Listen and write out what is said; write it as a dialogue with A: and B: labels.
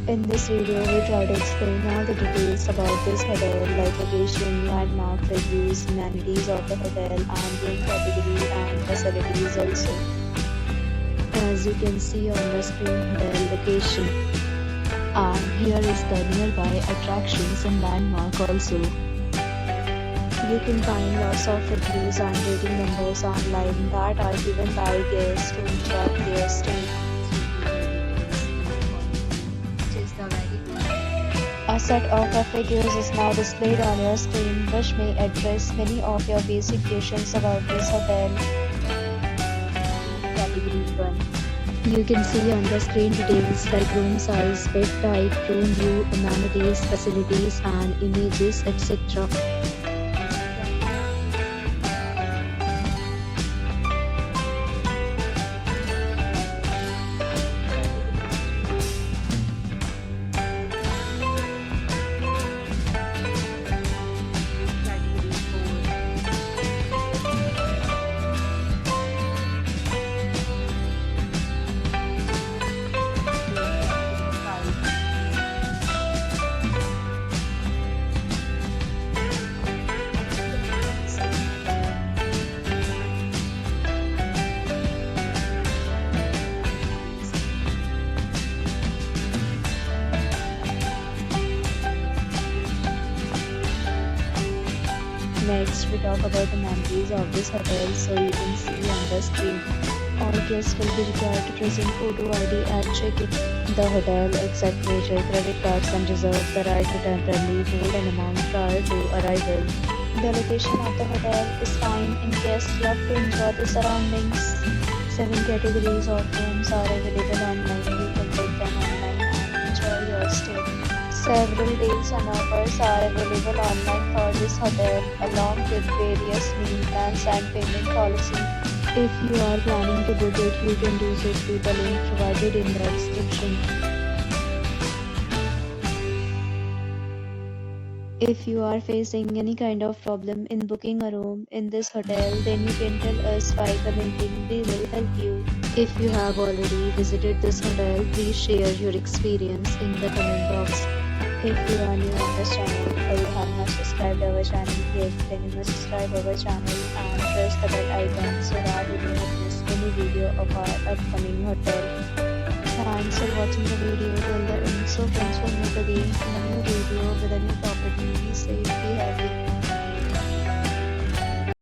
A: In this video, we try to explain all the details about this hotel, like location, landmark, reviews, amenities of the hotel, and room category and facilities also. As you can see on the screen, hotel location. And here is the nearby attractions and landmark also. You can find lots of reviews and rating numbers online that are given by guests to enjoy their stay. A set of figures is now displayed on your screen, which may address many of your basic questions about this hotel. Category 1. You can see on the screen details like room size, bed type, room view, amenities, facilities, and images, etc. Next, we talk about the amenities of this hotel. So you can see on the screen, all guests will be required to present photo ID at check-in. The hotel accepts major credit cards and reserves the right to temporarily hold an amount prior to arrival. The location of the hotel is fine in case love to enjoy the surroundings. 7 categories of rooms are available online. You can book them online and enjoy your stay. Several deals and offers are available online for this hotel, along with various meal plans and payment policy. If you are planning to book it, you can do so through the link provided in the description. If you are facing any kind of problem in booking a room in this hotel, then you can tell us by commenting. We will help you. If you have already visited this hotel, please share your experience in the comment box. If you are new on this channel or you have not subscribed our channel yet, then you must subscribe our channel and press the bell icon so that you do not miss any video of our upcoming hotel. Thanks for watching the video till the end. So friends, will meet again in a new video with a new property. Be safe, be happy.